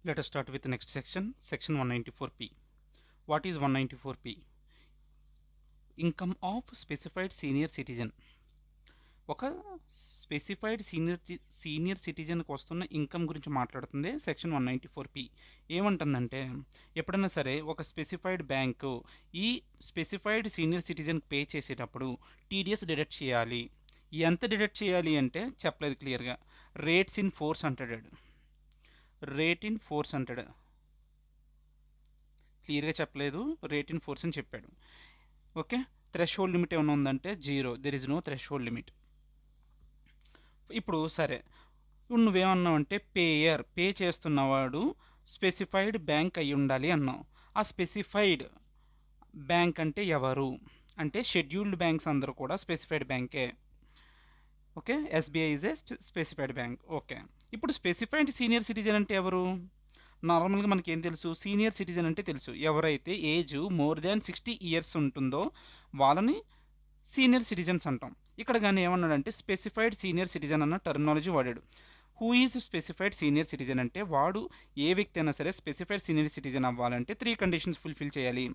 Let us start with the next section, section 194p. What is 194p? Income of specified senior citizen. ఒక specified senior సిటిజన్కి వస్తున్న income గురించి మాట్లాడుతుంది section 194p. ఏమంటుందంటే ఎప్పుడైనా సరే ఒక స్పెసిఫైడ్ బ్యాంకు ఈ స్పెసిఫైడ్ సీనియర్ సిటిజన్కి పే చేసేటప్పుడు టీడీఎస్ డిడక్ట్ చేయాలి. ఎంత డిడక్ట్ చేయాలి అంటే చెప్పలేదు క్లియర్గా. రేట్స్ ఇన్ ఫోర్స్ అంటాడు. రేట్ ఇన్ ఫోర్స్ అంటాడు, క్లియర్గా చెప్పలేదు. రేట్ ఇన్ ఫోర్స్ అని చెప్పాడు. ఓకే, థ్రెష్ హోల్డ్ లిమిట్ ఏమైనా ఉందంటే zero, there is no threshold limit. ఇప్పుడు సరే, ఇప్పుడు నువ్వేమన్నావు అంటే పే చేస్తున్నవాడు స్పెసిఫైడ్ బ్యాంక్ అయి ఉండాలి అన్నావు. ఆ స్పెసిఫైడ్ బ్యాంక్ అంటే ఎవరు అంటే షెడ్యూల్డ్ బ్యాంక్స్ అందరూ కూడా స్పెసిఫైడ్ బ్యాంకే. Okay, SBI is a specified bank. Okay, ఇప్పుడు స్పెసిఫైడ్ సీనియర్ సిటిజన్ అంటే ఎవరు? నార్మల్గా మనకి ఏం తెలుసు, సీనియర్ సిటిజన్ అంటే తెలుసు, ఎవరైతే ఏజ్ మోర్ దాన్ 60 ఇయర్స్ ఉంటుందో వాళ్ళని సీనియర్ సిటిజన్స్ అంటాం. ఇక్కడ కానీ ఏమన్నాడంటే స్పెసిఫైడ్ సీనియర్ సిటిజన్ అన్న టర్మినాలజీ వాడాడు. Who is specified senior citizen అంటే వాడు ఏ వ్యక్తి అయినా సరే స్పెసిఫైడ్ సీనియర్ సిటిజన్ అవ్వాలంటే 3 కండిషన్స్ ఫుల్ఫిల్ చేయాలి.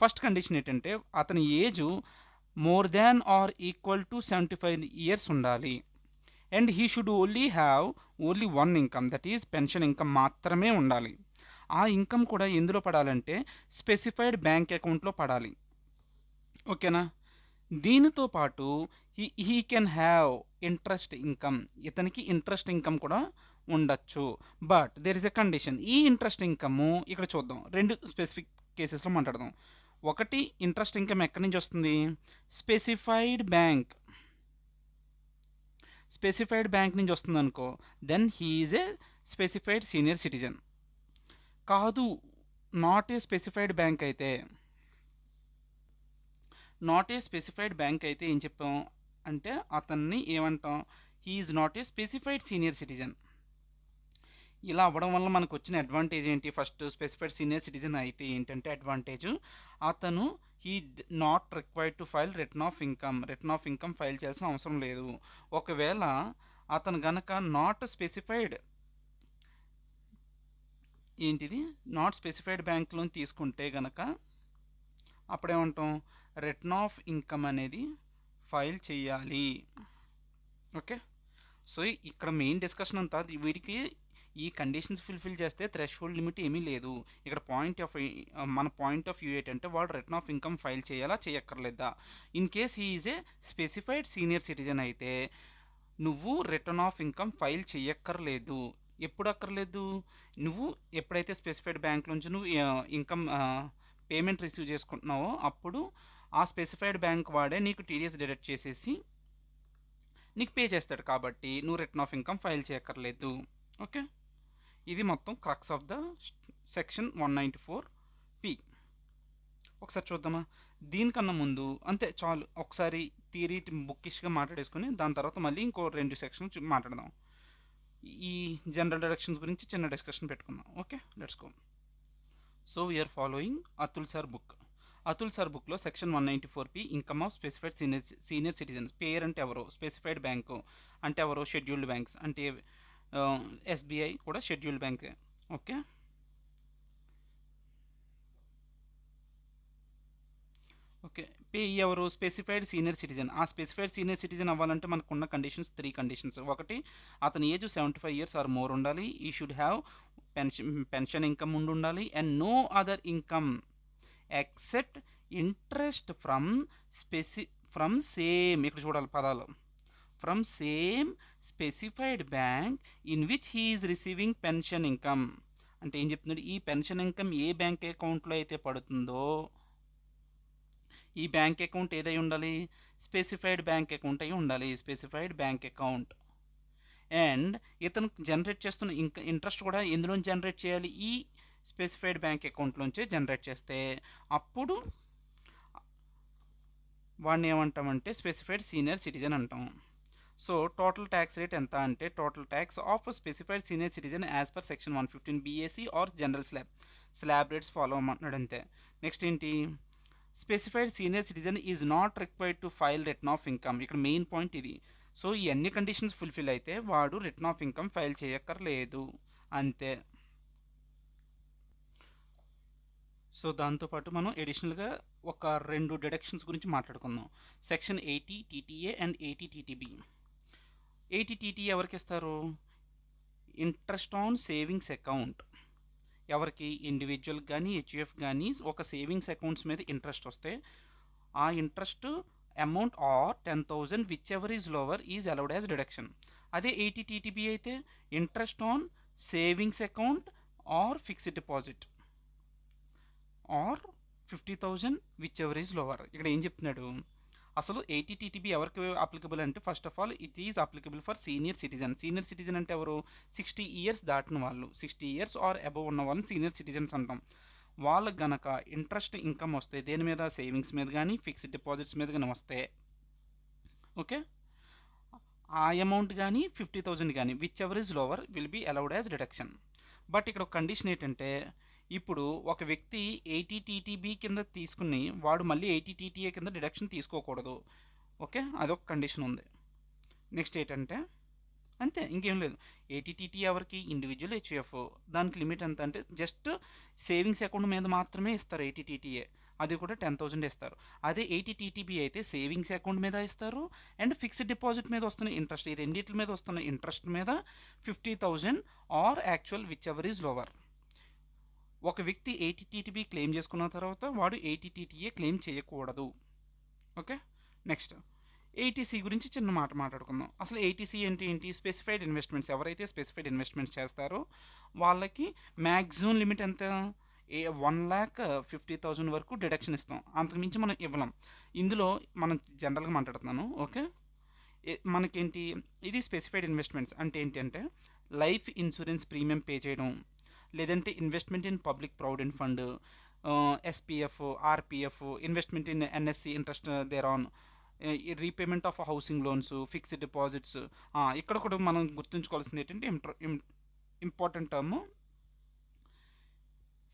ఫస్ట్ కండిషన్ ఏంటంటే అతని age more than or equal to 75 years ఉండాలి. And he should only one income, that is pension income మాత్రమే ఉండాలి. ఆ ఇన్కమ్ కూడా ఎందులో పడాలంటే స్పెసిఫైడ్ బ్యాంక్ అకౌంట్లో పడాలి. ఓకేనా? దీనితో పాటు he can have interest income, ఇతనికి ఇంట్రెస్ట్ ఇన్కమ్ కూడా ఉండొచ్చు. But there is a condition. ఈ ఇంట్రెస్ట్ ఇన్కమ్ ఇక్కడ చూద్దాం, 2 స్పెసిఫిక్ కేసెస్లో మాట్లాడదాం. ఒకటి, ఇంట్రెస్ట్ ఇన్కమ్ ఎక్కడి నుంచి వస్తుంది? స్పెసిఫైడ్ బ్యాంక్ నుంచి వస్తుంది అనుకో, then he is a specified senior citizen. కాదు, నాట్ ఏ స్పెసిఫైడ్ బ్యాంక్ అయితే ఏం చెప్పాం అంటే అతన్ని ఏమంటాం? He is not a specified senior citizen. ఇలా అవ్వడం వల్ల మనకు వచ్చిన అడ్వాంటేజ్ ఏంటి? ఫస్ట్, స్పెసిఫైడ్ సీనియర్ సిటిజన్ అయితే ఏంటంటే అడ్వాంటేజ్, అతను he not required to file return of income file చేయాల్సిన అవసరం లేదు. ఒకవేళ అతను గనక నాట్ స్పెసిఫైడ్ బ్యాంక్ లోన్ తీసుకుంటే గనక అప్పుడేమంటాం? రిటర్న్ ఆఫ్ ఇన్కమ్ అనేది ఫైల్ చేయాలి. ఓకే, సో ఇక్కడ మెయిన్ డిస్కషన్ అంతా వీడికి ఈ కండిషన్స్ ఫుల్ఫిల్ చేస్తే థ్రెష్ హోల్డ్ లిమిట్ ఏమీ లేదు. ఇక్కడ మన పాయింట్ ఆఫ్ వ్యూ ఏంటంటే వాడు రిటర్న్ ఆఫ్ ఇన్కమ్ ఫైల్ చేయాలా చేయక్కర్లేదా? In case he is a specified senior citizen అయితే నువ్వు రిటర్న్ ఆఫ్ ఇన్కమ్ ఫైల్ చేయక్కర్లేదు. ఎప్పుడు అక్కర్లేదు? నువ్వు ఎప్పుడైతే స్పెసిఫైడ్ బ్యాంక్ నుంచి నువ్వు ఇన్కమ్ పేమెంట్ రిసీవ్ చేసుకుంటున్నావో అప్పుడు ఆ స్పెసిఫైడ్ బ్యాంక్ వాడే నీకు టీడీఎస్ డిడక్ట్ చేసేసి నీకు పే చేస్తాడు, కాబట్టి నువ్వు రిటర్న్ ఆఫ్ ఇన్కమ్ ఫైల్ చేయక్కర్లేదు. ఓకే, ఇది మొత్తం crux of the section 194p. ఒకసారి చూద్దామా? దీనికన్నా ముందు అంతే చాలు, ఒకసారి థియరీ బుక్కిష్గా మాట్లాడేసుకుని దాని తర్వాత మళ్ళీ ఇంకో 2 సెక్షన్స్ మాట్లాడదాం. ఈ జనరల్ డిడక్షన్స్ గురించి చిన్న డిస్కషన్ పెట్టుకుందాం. Okay, let's go. So we're following Atul sir బుక్లో section 194p income of specified senior citizens. Payer అంటే ఎవరు? స్పెసిఫైడ్ బ్యాంకు అంటే ఎవరు? షెడ్యూల్డ్ బ్యాంక్స్ అంటే ఎస్బీఐ కూడా షెడ్యూల్డ్ బ్యాంకే. ఓకే, పే ఎవరు? Specified senior citizen. ఆ స్పెసిఫైడ్ సీనియర్ సిటిజన్ అవ్వాలంటే మనకున్న కండిషన్స్ 3 కండిషన్స్. ఒకటి, అతని ఏజ్ 75 ఇయర్స్ ఆర్ మోర్ ఉండాలి. He should have pension income ఉండాలి. And no other income except interest from same, ఇక్కడ చూడాలి పదాలు, from same specified bank in which he is receiving pension income. అంటే ఏం చెప్తున్నాడు? ఈ పెన్షన్ ఇన్కమ్ ఏ బ్యాంక్ అకౌంట్లో అయితే పడుతుందో ఈ బ్యాంక్ అకౌంట్ ఏదై ఉండాలి? స్పెసిఫైడ్ బ్యాంక్ అకౌంట్ అయి ఉండాలి, స్పెసిఫైడ్ బ్యాంక్ అకౌంట్. అండ్ ఇతను జనరేట్ చేస్తున్న ఇంట్రెస్ట్ కూడా ఎందులో జనరేట్ చేయాలి? ఈ స్పెసిఫైడ్ బ్యాంక్ అకౌంట్లోంచే జనరేట్ చేస్తే అప్పుడు వాడిని ఏమంటామంటే స్పెసిఫైడ్ సీనియర్ సిటిజన్ అంటాం. సో టోటల్ ట్యాక్స్ రేట్ ఎంత అంటే total tax of specified senior citizen as per section 115 BAC or general slab rates follow అవ్వమన్నాడు అంతే. నెక్స్ట్ ఏంటి? Specified senior citizen is not required to file return of income. ఇక్కడ main point ఇది. So ఈ అన్ని conditions fulfil అయితే వాడు return of income file చేయక్కర్లేదు, అంతే. సో దాంతోపాటు మనం అడిషనల్గా ఒక 2 డిడక్షన్స్ గురించి మాట్లాడుకుందాం. Section 80 TTA and 80 TTB. 80 TTA ఎవరికి ఇస్తారు? Interest on savings account. ఎవరికి? ఇండివిజువల్ కానీ హెచ్యుఎఫ్ కానీ ఒక సేవింగ్స్ అకౌంట్స్ మీద ఇంట్రెస్ట్ వస్తే ఆ interest amount or 10,000 whichever is lower is allowed as deduction. అదే 80 టీటీబీ అయితే interest on savings account or fixed deposit or 50,000 whichever is lower. ఇక్కడ ఏం చెప్తున్నాడు? అసలు 80 టీటీబీ ఎవరికి అప్లికబుల్ అంటే first of all it is applicable for senior citizen. Senior citizen అంటే ఎవరు? 60 ఇయర్స్ దాటిన వాళ్ళు, 60 ఇయర్స్ ఆర్ అబవ్ ఉన్న వాళ్ళని సీనియర్ సిటిజన్స్ అంటాం. వాళ్ళకి గనక ఇంట్రెస్ట్ ఇన్కమ్ వస్తే దేని మీద? సేవింగ్స్ మీద కానీ ఫిక్స్డ్ డిపాజిట్స్ మీద కానీ వస్తే ఓకే, ఆ అమౌంట్ కానీ 50,000 కానీ whichever is lower will be allowed as deduction. But ఇక్కడ ఒక కండిషన్ ఏంటంటే ఇప్పుడు ఒక వ్యక్తి 80 టీటీబీ కింద తీసుకుని వాడు మళ్ళీ 80 టీటీఏ కింద డిడక్షన్ తీసుకోకూడదు. ఓకే, అదొక కండిషన్ ఉంది. నెక్స్ట్ ఏంటంటే అంతే, ఇంకేం లేదు. 80 టీటీ ఎవరికి? Individual HUF. దానికి లిమిట్ ఎంత అంటే జస్ట్ సేవింగ్స్ అకౌంట్ మీద మాత్రమే ఇస్తారు 80 టీటీఏ, అది కూడా 10,000 ఇస్తారు. అదే 80 టీటీబీ అయితే సేవింగ్స్ అకౌంట్ మీద ఇస్తారు అండ్ ఫిక్స్డ్ డిపాజిట్ మీద వస్తున్న ఇంట్రెస్ట్, ఈ రెండింటి మీద వస్తున్న ఇంట్రెస్ట్ మీద 50,000 or actual whichever is lower. ఒక వ్యక్తి 80 టీటీబీ క్లెయిమ్ చేసుకున్న తర్వాత వాడు 80 టీటీఏ క్లెయిమ్ చేయకూడదు. ఓకే, నెక్స్ట్ 80సి గురించి చిన్న మాట మాట్లాడుకుందాం. అసలు 80సి ఏంటి? Specified investments. ఎవరైతే స్పెసిఫైడ్ ఇన్వెస్ట్మెంట్స్ చేస్తారో వాళ్ళకి మ్యాక్సిమం లిమిట్ ఎంత? 1,50,000 వరకు డిడక్షన్ ఇస్తాం, అంతకుమించి మనం ఇవ్వలేం. ఇందులో మనం జనరల్గా మాట్లాడుతున్నాను. ఓకే, మనకేంటి ఇది స్పెసిఫైడ్ ఇన్వెస్ట్మెంట్స్ అంటే ఏంటంటే లైఫ్ ఇన్సూరెన్స్ ప్రీమియం పే చేయడం, లేదంటే investment in public provident fund, SPF, RPF, investment in NSC interest thereon, repayment of housing loans, fixed deposits. ఇక్కడ కూడా మనం గుర్తుంచుకోవాల్సింది ఏంటంటే ఇంపార్టెంట్ టర్మ్,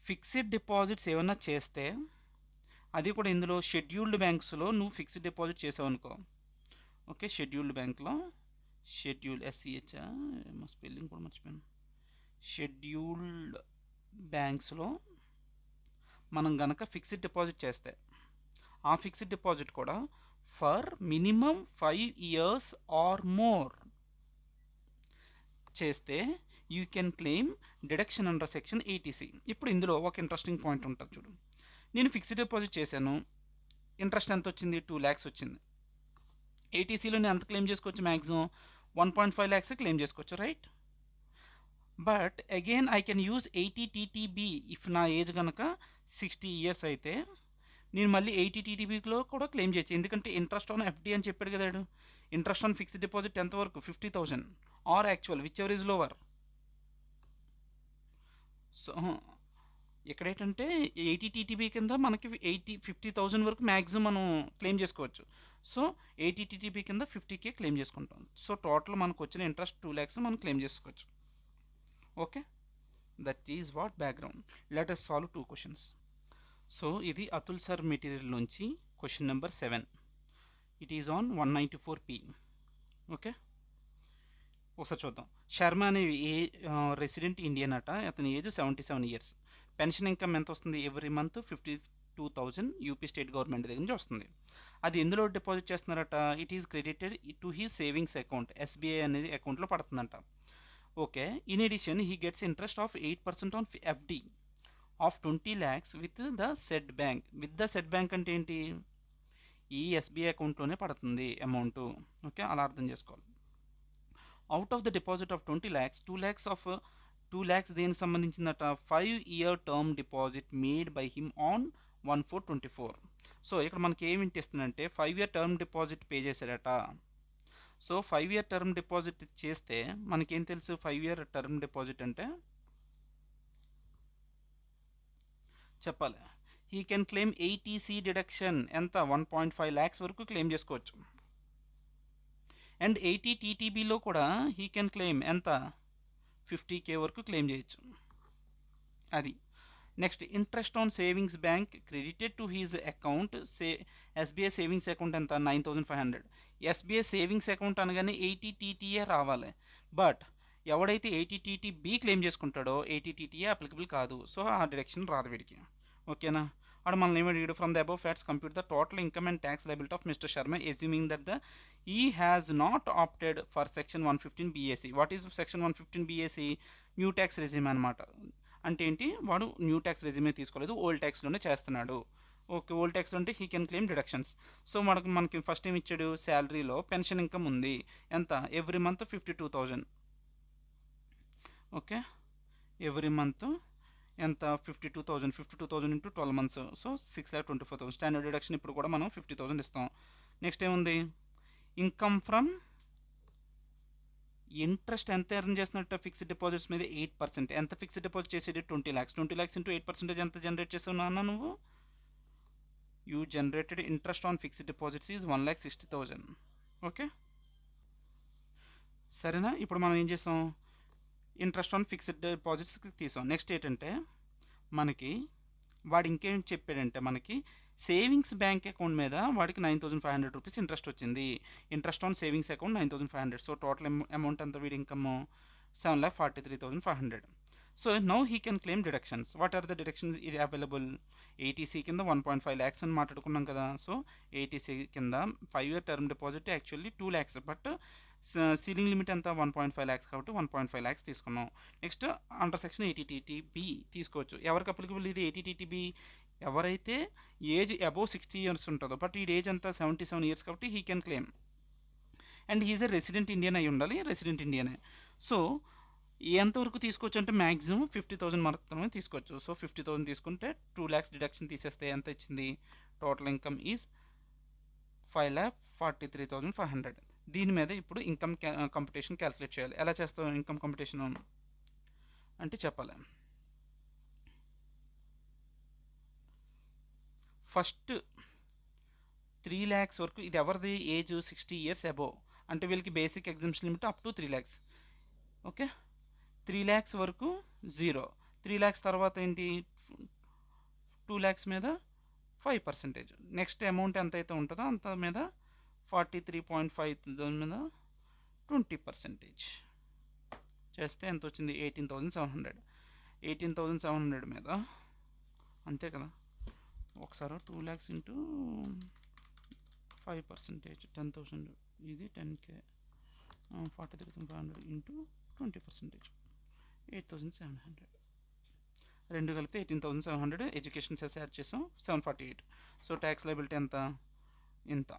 ఫిక్స్డ్ డిపాజిట్స్ ఏమైనా చేస్తే అది కూడా ఇందులో షెడ్యూల్డ్ బ్యాంక్స్లో నువ్వు ఫిక్స్డ్ డిపాజిట్ చేసావు అనుకో. ఓకే, షెడ్యూల్డ్ బ్యాంక్లో, షెడ్యూల్ ఎస్సిహెచ్ స్పెల్లింగ్ కూడా మర్చిపోయాను. షెడ్యూల్డ్ బ్యాంక్స్లో మనం గనక ఫిక్స్డ్ డిపాజిట్ చేస్తే ఆ ఫిక్స్డ్ డిపాజిట్ కూడా for minimum 5 years or more చేస్తే you can claim deduction under section 80సి. ఇప్పుడు ఇందులో ఒక ఇంట్రెస్టింగ్ పాయింట్ ఉంటుంది చూడు. నేను ఫిక్స్డ్ డిపాజిట్ చేశాను, ఇంట్రెస్ట్ ఎంత వచ్చింది? 2 lakhs వచ్చింది. 80సిలో నేను ఎంత క్లెయిమ్ చేసుకోవచ్చు? మ్యాక్సిమం 1.5 lakhs క్లెయిమ్ చేసుకోవచ్చు, right? But again I can use 80 TTB if నా ఏజ్ కనుక 60 ఇయర్స్ అయితే నేను మళ్ళీ 80 టీటీబీలో కూడా క్లెయిమ్ చేయొచ్చు. ఎందుకంటే ఇంట్రెస్ట్ ఆన్ ఎఫ్డి అని చెప్పాడు కదాడు. ఇంట్రెస్ట్ ఆన్ ఫిక్స్డ్ డిపాజిట్ ఎంతవరకు? 50,000 or actual whichever is lower. So ఇక్కడ ఏంటంటే 80 టీటీబీ కింద మనకి 50,000 వరకు మ్యాక్సిమం మనం క్లెయిమ్ చేసుకోవచ్చు. సో 80 టీటీబీ కింద 50K క్లెయిమ్ చేసుకుంటాం. సో టోటల్ మనకు వచ్చిన ఇంట్రెస్ట్ 2 lakhs మనం క్లెయిమ్ చేసుకోవచ్చు. Okay, that is what background. Let us solve 2 questions. So ఇది అతుల్ సార్ మెటీరియల్ నుంచి question number 7. It is on 194P. Okay, ఒకసారి చూద్దాం. శర్మ అనే రెసిడెంట్ ఇండియన్ అట, అతని ఏజ్ 77 ఇయర్స్. పెన్షన్ ఇన్కమ్ ఎంత వస్తుంది? Every month 52,000 UP state government దగ్గర నుంచి వస్తుంది. అది ఎందులో డిపాజిట్ చేస్తున్నారట? It is credited to he savings account, SBI అనేది అకౌంట్లో పడుతుందంట. Okay, in addition he gets interest of 8% on FD of 20 lakhs with the set bank. With the set bank అంటే ఏంటి? ఈ ఎస్బీఐ అకౌంట్లోనే పడుతుంది అమౌంట్. ఓకే, అలా అర్థం చేసుకోవాలి. Out of the deposit of 20 lakhs, 2 lakhs దేనికి సంబంధించిందట? 5-year term deposit made by him on 1/4/24. So ఇక్కడ మనకి ఏమి ఇస్తుందంటే 5-year టర్మ్ డిపాజిట్ పే చేశాడట. సో 5-year టర్మ్ డిపాజిట్ చేస్తే మనకేం తెలుసు? 5-year టర్మ్ డిపాజిట్ అంటే చెప్పాలి. He can claim 80C deduction. ఎంత? 1.5 lakhs వరకు క్లెయిమ్ చేసుకోవచ్చు. అండ్ 80 టీటీబీలో కూడా హీ కెన్ క్లెయిమ్ ఎంత? 50K వరకు క్లెయిమ్ చేయొచ్చు. అది next, interest on savings bank credited to his account. SBI savings account ఎంత? 9,500. ఎస్బీఐ సేవింగ్స్ అకౌంట్ అనగానే 80 టీటీఏ రావాలి. బట్ ఎవడైతే 80 టీటీబీ క్లెయిమ్ చేసుకుంటాడో 80 టీటీఏ అప్లికబుల్ కాదు. సో ఆ డిడక్షన్ రాదు వీడికి. ఓకేనా? వాడు మనల్ని ఏమి అడిగాడు, from the above facts compute the total income and tax liability of mister Sharma assuming that the ఈ has not opted for section 115 BAC. What is section 115 BAC? New tax regime అనమాట. అంటే ఏంటి, వాడు న్యూ ట్యాక్స్ రెజ్యూమే తీసుకోలేదు, old ట్యాక్స్లోనే చేస్తున్నాడు. Okay, old ట్యాక్స్లో అంటే he can claim deductions. So మనకి ఫస్ట్ ఏం ఇచ్చాడు, శాలరీలో పెన్షన్ ఇన్కమ్ ఉంది ఎంత, every month 52,000. Okay, every month ఎంత, 52,000 into 12 months, so 6,24,000. Standard deduction ఇప్పుడు కూడా మనం 50,000 ఇస్తాం. నెక్స్ట్ ఏముంది, ఇన్కమ్ ఫ్రమ్ ఇంట్రెస్ట్ ఎంత ఎర్న్ చేస్తున్నట్టు ఫిక్స్డ్ డిపాజిట్స్ మీద 8%. ఎంత ఫిక్స్డ్ డిపాజిట్ చేసేది, 20 lakhs. 20 lakhs ఇంటూ 8% ఎంత జనరేట్ చేసావు నాన్న నువ్వు, you generated interest on fixed deposits is 1,60,000. Okay, సరేనా? ఇప్పుడు మనం ఏం చేసాం, ఇంట్రెస్ట్ ఆన్ ఫిక్స్డ్ డిపాజిట్స్కి తీసాం. నెక్స్ట్ ఏంటంటే మనకి వాడు ఇంకేం చెప్పాడంటే, మనకి సేవింగ్స్ బ్యాంక్ అకౌంట్ మీద వాడికి 9,500 రూపీస్ ఇంట్రెస్ట్ వచ్చింది. Interest on savings account 9,500. So total amount ఎంత వీడి income, 7,43,500. So now he can claim deductions. What are the deductions available? Eighty C కింద 1.5 lakhs అని మాట్లాడుకున్నాం కదా. సో ఏటీసీ కింద 5-year term deposit actually 2 lakhs, but ceiling limit ఎంత, 1.5 lakhs కాబట్టి 1.5 lakhs తీసుకున్నాం. నెక్స్ట్ అండర్ సెక్షన్ 80TTB తీసుకోవచ్చు. ఎవరికి అప్లికబుల్ ఇది 80TTB? ఎవరైతే ఏజ్ అబోవ్ 60 years ఉంటుందో, బట్ ఈ ఏజ్ అంతా 77 years కాబట్టి he can claim. And he's a resident Indian అయి ఉండాలి, రెసిడెంట్ ఇండియనే. సో ఎంతవరకు తీసుకోవచ్చు అంటే మ్యాక్సిమం 50,000 మాత్రమే తీసుకోవచ్చు. సో 50,000 తీసుకుంటే 2 lakhs డిడక్షన్ తీసేస్తే ఎంత ఇచ్చింది, టోటల్ ఇన్కమ్ ఈజ్ 5,43,500. దీని మీద ఇప్పుడు ఇన్కమ్ కంపిటీషన్ క్యాలిక్యులేట్ చేయాలి. ఎలా చేస్తాం ఇన్కమ్ కంపిటీషన్ అంటే చెప్పాలి. ఫస్ట్ 3 lakhs వరకు, ఇది ఎవరిది, ఏజ్ 60 years అబోవ్ అంటే వీళ్ళకి basic exemption limit up to 3 lakhs. Okay, 3 lakhs వరకు 0. 3 lakhs తర్వాత ఏంటి, 2 lakhs మీద 5%. నెక్స్ట్ అమౌంట్ ఎంత అయితే ఉంటుందో అంత మీద 43.5 మీద 20% చేస్తే ఎంత వచ్చింది, 18,700. 18,700 మీద అంతే కదా, ఒకసారి 2 lakhs ఇంటూ 5%, 10,000, ఇది 10K, 43,500 ఇంటూ 20%, 8,700. రెండు కలిపి 18,700. ఎడ్యుకేషన్ సెస్ యాడ్ చేసాం 748. సో ట్యాక్స్ లయబిలిటీ ఎంత, ఇంత.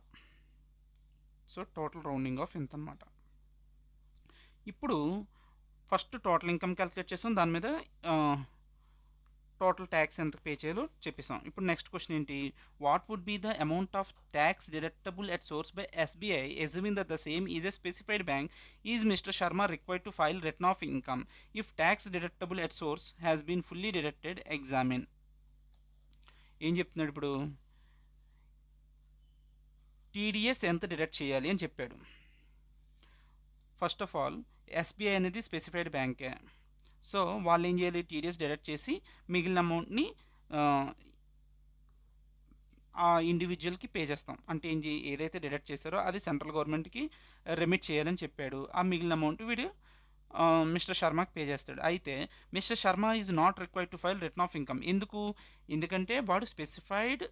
సో టోటల్ రౌండింగ్ ఆఫ్ ఇంత అనమాట. ఇప్పుడు ఫస్ట్ టోటల్ ఇన్కమ్ క్యాలిక్యులేట్ చేసాం, దాని మీద టోటల్ ట్యాక్స్ ఎంత పే చేయాలో చెప్పేసాం. ఇప్పుడు నెక్స్ట్ క్వశ్చన్ ఏంటి, what would be the amount of tax deductible at source by SBI assuming that the same is a specified bank? Is Mr. Sharma required to file return of income if tax deductible at source has been fully deducted? Examine. ఏం చెప్తున్నాడు ఇప్పుడు, TDS ఎంత deduct చేయాలి అని చెప్పాడు. First of all SBI అనేది specified బ్యాంకే. So వాళ్ళు ఏం చేయాలి, టీడీఎస్ డిడక్ట్ చేసి మిగిలిన అమౌంట్ని ఆ ఇండివిజువల్కి పే చేస్తాం. అంటే ఏదైతే డిడక్ట్ చేశారో అది సెంట్రల్ గవర్నమెంట్కి రెమిట్ చేయాలని చెప్పాడు. ఆ మిగిలిన అమౌంట్ వీడు మిస్టర్ శర్మకి పే చేస్తాడు. అయితే mister Sharma is not required to file return of income. ఎందుకంటే వాడు స్పెసిఫైడ్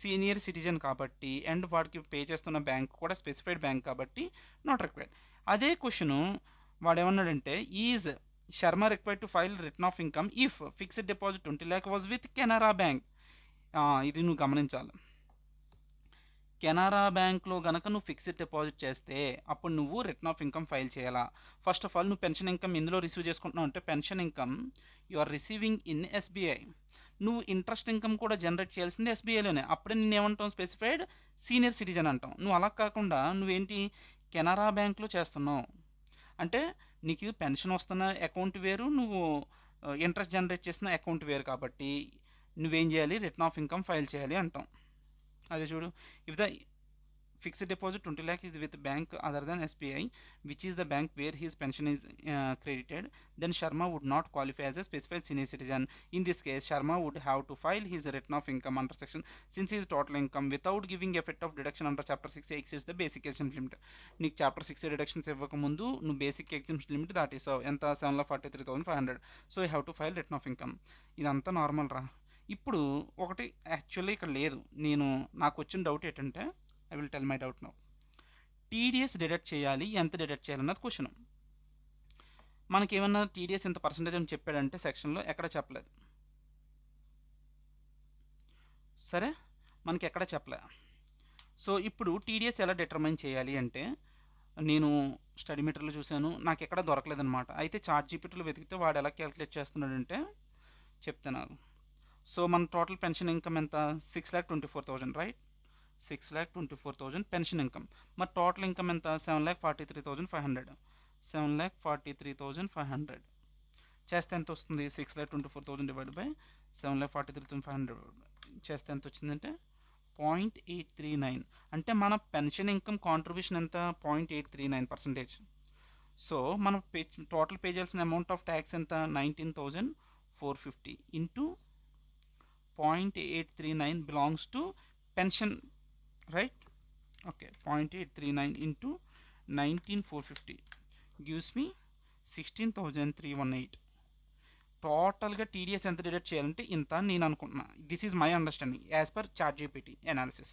సీనియర్ సిటిజన్ కాబట్టి, అండ్ వాడికి పే చేస్తున్న బ్యాంక్ కూడా స్పెసిఫైడ్ బ్యాంక్ కాబట్టి నాట్ రిక్వైర్డ్. అదే క్వశ్చను వాడు ఏమన్నాడంటే, is Sharma required to file return of income if fixed deposit 20 lakh was with Canara bank. ఇది నువ్వు గమనించాలి. కెనరా బ్యాంక్లో గనక నువ్వు ఫిక్స్డ్ డిపాజిట్ చేస్తే అప్పుడు నువ్వు రిటర్న్ ఆఫ్ ఇన్కమ్ ఫైల్ చేయాలా. ఫస్ట్ ఆఫ్ ఆల్ నువ్వు పెన్షన్ ఇన్కమ్ ఎందులో రిసీవ్ చేసుకుంటున్నావు అంటే, pension income you are receiving in SBI. నువ్వు ఇంట్రెస్ట్ ఇన్కమ్ కూడా జనరేట్ చేయాల్సింది SBIలోనే. అప్పుడే నేను ఏమంటాం, స్పెసిఫైడ్ సీనియర్ సిటిజన్ అంటాం. నువ్వు అలా కాకుండా నువ్వేంటి కెనరా బ్యాంక్లో చేస్తున్నావు అంటే నీకు పెన్షన్ వస్తున్న అకౌంట్ వేరు, నువ్వు ఇంట్రెస్ట్ జనరేట్ చేసిన అకౌంట్ వేరు కాబట్టి నువ్వేం చేయాలి, రిటర్న్ ఆఫ్ ఇన్కమ్ ఫైల్ చేయాలి అంటాం. అదే చూడు, if the fixed deposit 20 lakh is with bank other than SBI, which is the bank where his pension is credited, then Sharma would not qualify as a specified senior citizen. In this case, Sharma would have to file his return of income under section, since his total income without giving effect of deduction under chapter 6 exceeds the basic exemption limit. నీకు chapter 6 deductions ఇవ్వకముందు నువ్వు basic exemption limit దాటేసావు ఎంత, 7,43,500. So you have to file return of income. ఇదంతా normal రా. ఇప్పుడు ఒకటి actually ఇక్కడ లేదు. నాకు వచ్చిన డౌట్ ఏంటంటే I will tell my doubt now. TDS deduct చేయాలి, ఎంత డిడక్ట్ చేయాలన్నది క్వశ్చన్. మనకేమన్నా టీడీఎస్ ఎంత పర్సెంటేజ్ అని చెప్పాడంటే సెక్షన్లో ఎక్కడ చెప్పలేదు. సరే, మనకి ఎక్కడ చెప్పలే. సో ఇప్పుడు టీడీఎస్ ఎలా డిటర్మైన్ చేయాలి అంటే, నేను స్టడీ మెటీరియల్ చూశాను, నాకు ఎక్కడ దొరకలేదనమాట. అయితే చాట్ జీపీటీలో వెతికితే వాడు ఎలా క్యాలిక్యులేట్ చేస్తున్నాడంటే చెప్తాను. సో మన టోటల్ పెన్షన్ ఇన్కమ్ ఎంత? 6,24,000 రైట్. 6,24,000 pension income. మరి టోటల్ ఇన్కమ్ ఎంత? 7,43,500. 7,43,500 చేస్తే ఎంత వస్తుంది? 6,24,000 డివైడ్ బై 7,43,500 చేస్తే ఎంత వచ్చిందంటే 0.839. అంటే మన పెన్షన్ ఇన్కమ్ కాంట్రిబ్యూషన్ ఎంత? 0.839%. సో మనం టోటల్ పే చేయాల్సిన అమౌంట్ ఆఫ్ ట్యాక్స్ ఎంత? 19,450 into 0.839 belongs to pension right. Okay, 0.839 into 19,450 gives me 16,318. టోటల్గా టీడీఎస్ ఎంత డిడక్ట్ చేయాలంటే ఇంత నేను అనుకుంటున్నా. This is my understanding as per ChatGPT analysis.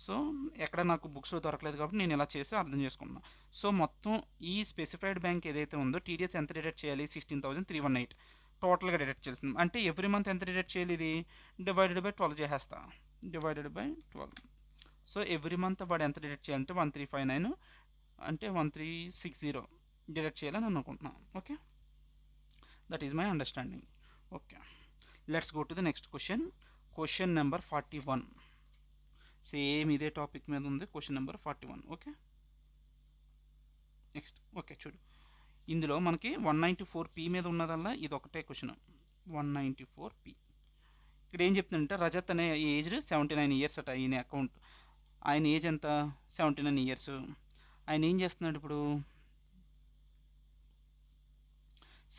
So ఎక్కడ నాకు బుక్స్లో దొరకలేదు కాబట్టి నేను ఇలా చేసి అర్థం చేసుకున్నా. సో మొత్తం ఈ స్పెసిఫైడ్ బ్యాంక్ ఏదైతే ఉందో టీడీఎస్ ఎంత డిడక్ట్ చేయాలి? 16,318 టోటల్గా డిడక్ట్ చేస్తుంది. అంటే ఎవ్రీ మంత్ ఎంత డిడక్ట్ చేయాలి? ఇది డివైడెడ్ బై 12 చేసేస్తా. Divided by 12. So every month వాడు ఎంత డిడక్ట్ చేయాలంటే 1359 అంటే 1360 డిడక్ట్ చేయాలని అనుకుంటున్నాను. Okay, that is my understanding. Okay, let's go to the next question. Question number 41. Same ఇదే టాపిక్ మీద ఉంది. Question number 41. Okay, next. Okay, చూడు, ఇందులో మనకి 194P మీద ఉన్నదల్లా ఇది ఒకటే క్వశ్చన్. 194P. ఇక్కడ ఏం చెప్తుందంటే రజత్ అనే ఏజ్ 79 ఇయర్స్ అట. ఈయన అకౌంట్, ఆయన ఏజ్ ఎంత? 79 ఇయర్స్. ఆయన ఏం చేస్తున్నాడు ఇప్పుడు?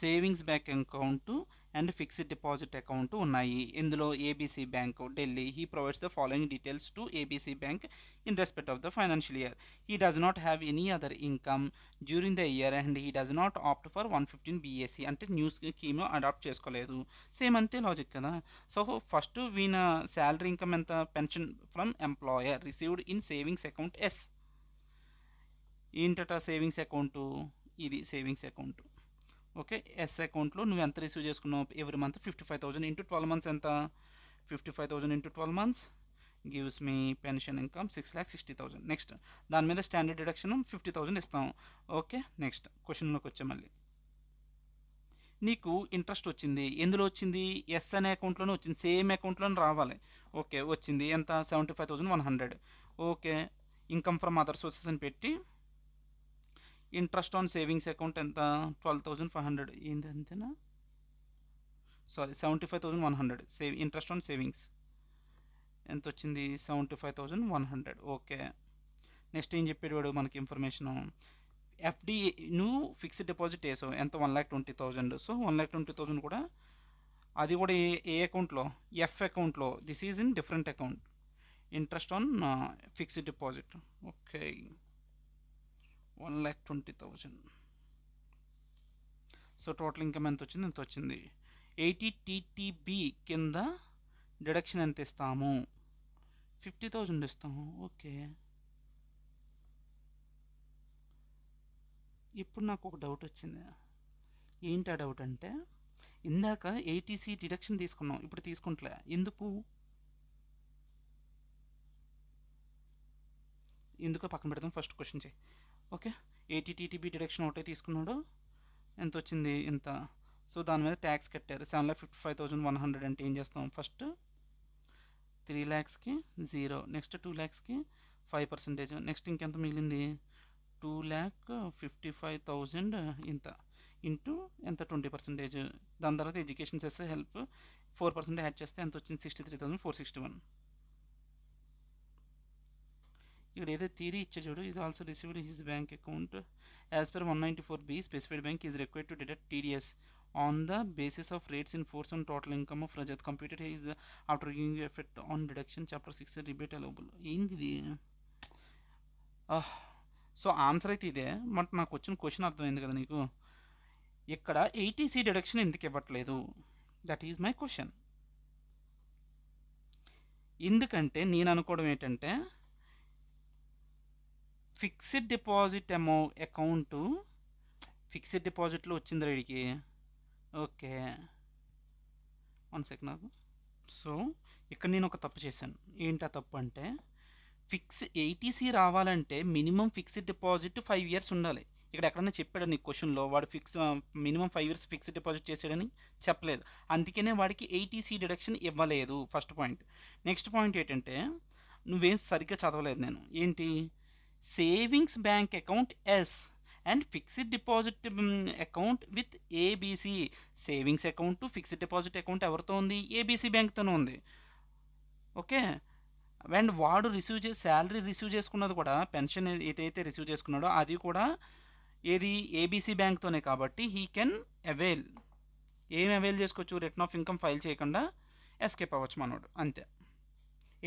Savings bank account and fixed deposit account ఉన్నాయి. ఇందులో ABC bank Delhi. He provides the following details to ABC bank in respect of the financial year. He does not have any other income during the year and he does not opt for 115 BAC. అంటే new scheme adapt చేసుకోలేదు. Same అంతే logic కదా. So first వీన salary income ఎంత? Pension from employer received in savings account yes. ఏంటట savings account? ఇది savings account. Okay, yes అకౌంట్లో నువ్వు ఎంత రిసీవ్ చేసుకున్నావు? ఎవ్రీ మంత్ 55,000 ఇంటూ 12 మంత్స్ ఎంత? 55,000 into 12 months gives me pension income 6,60,000. Next దాని మీద స్టాండర్డ్ డిడక్షన్ 50,000 ఇస్తాం. ఓకే, నెక్స్ట్ క్వశ్చన్లోకి వచ్చే మళ్ళీ నీకు ఇంట్రెస్ట్ వచ్చింది. ఎందులో వచ్చింది? ఎస్ అనే అకౌంట్లోనే వచ్చింది. సేమ్ అకౌంట్లోనే రావాలి. ఓకే, వచ్చింది ఎంత? 75,100. Okay, income from other sources అని పెట్టి ఇంట్రెస్ట్ ఆన్ సేవింగ్స్ అకౌంట్ ఎంత? 12,500. ఏంటి అంతేనా? సారీ, 75,100. ఇంట్రెస్ట్ ఆన్ సేవింగ్స్ ఎంత వచ్చింది? 75,100. ఓకే, నెక్స్ట్ ఏం చెప్పాడు వాడు మనకి ఇన్ఫర్మేషను? ఎఫ్డి నువ్వు ఫిక్స్డ్ డిపాజిట్ వేసావు ఎంత? 1,20,000. సో 1,20,000 కూడా అది కూడా ఏ అకౌంట్లో? ఎఫ్ అకౌంట్లో. This is in different account. Interest on fixed deposit. Okay, 1,20,000. So total income ఎంత వచ్చింది? ఎంత వచ్చింది? 80 టీటీబీ కింద డిడక్షన్ ఎంత ఇస్తాము? 50,000 ఇస్తాము. ఓకే, ఇప్పుడు నాకు ఒక డౌట్ వచ్చింది. ఏంటి ఆ డౌట్ అంటే, ఇందాక ఏటీసీ డిడక్షన్ తీసుకున్నాం, ఇప్పుడు తీసుకుంటలే. ఎందుకు పక్కన పెడతాం. ఫస్ట్ క్వశ్చన్ చేయి. ఓకే, 80 టీటీబీ డిడక్షన్ ఒకటే తీసుకున్నాడు. ఎంత వచ్చింది? ఇంత. సో దాని మీద ట్యాక్స్ కట్టారు 7,55,100. అంటే ఏం చేస్తాం? First 3 lakhsకి 0, next 2 lakhsకి 5%. నెక్స్ట్ ఇంకెంత మిగిలింది? 2,55,000 ఇంత ఇంటూ ఎంత? 20%. దాని తర్వాత ఎడ్యుకేషన్ సెస్ హెల్ప్ 4% యాడ్ చేస్తే ఎంత వచ్చింది? 63,461. ఇక్కడ ఏదో థియరీ ఇచ్చే చూడు. Is also received his bank account as per 194B. Specified bank is required to deduct TDS on the basis of rates in force on total income of Rajat. Computer is after giving effect on deduction chapter 6 rebate allowable. ఏంది? So answer అయితే ఇదే. But నాకు వచ్చిన question అర్థమైంది కదా నీకు. ఇక్కడ 80C deduction ఎందుకు ఇవ్వట్లేదు? That is my question. ఎందుకంటే నేను అనుకోవడం ఏంటంటే ఫిక్స్డ్ డిపాజిట్ అకౌంటు ఫిక్స్డ్ డిపాజిట్లో వచ్చింది వీడికి. ఓకే, 1 సెకండ్ నాకు. సో ఇక్కడ నేను ఒక తప్పు చేశాను. ఏంటి ఆ తప్పు అంటే, ఏటీసీ రావాలంటే మినిమం ఫిక్స్డ్ డిపాజిట్ 5 ఇయర్స్ ఉండాలి. ఇక్కడ ఎక్కడన్నా చెప్పాడు నీకు క్వశ్చన్లో వాడు మినిమం 5 ఇయర్స్ ఫిక్స్డ్ డిపాజిట్ చేసాడని చెప్పలేదు. అందుకనే వాడికి ఏటీసీ డిడక్షన్ ఇవ్వలేదు. First point. నెక్స్ట్ పాయింట్ ఏంటంటే, నువ్వేం సరిగ్గా చదవలేదు. నేను ఏంటి, సేవింగ్స్ బ్యాంక్ అకౌంట్ ఎస్ and fixed deposit account with ABC. Savings account fixed deposit account ఎవరితో ఉంది? ఏబీసీ బ్యాంక్తోనే ఉంది. ఓకే, అండ్ వాడు శాలరీ రిసీవ్ చేసుకున్నది కూడా, పెన్షన్ ఏదైతే రిసీవ్ చేసుకున్నాడో అది కూడా ఏది ఏబీసీ బ్యాంక్తోనే. కాబట్టి హీ కెన్ అవైల్. ఏం అవైల్ చేసుకోవచ్చు? రిటర్న్ ఆఫ్ ఇన్కమ్ ఫైల్ చేయకుండా ఎస్కేప్ అవ్వచ్చు మనోడు, అంతే.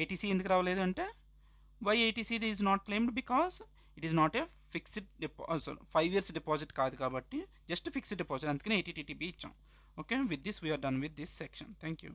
ఏటీసీ ఎందుకు రావలేదు అంటే, why ATC is not claimed because it is not a fixed 5 years deposit కాదు కాబట్టి జస్ట్ ఫిక్స్డ్ డిపాజిట్, అందుకనే 80TTB ఇచ్చాం. Okay, with this we're done with this section. Thank you.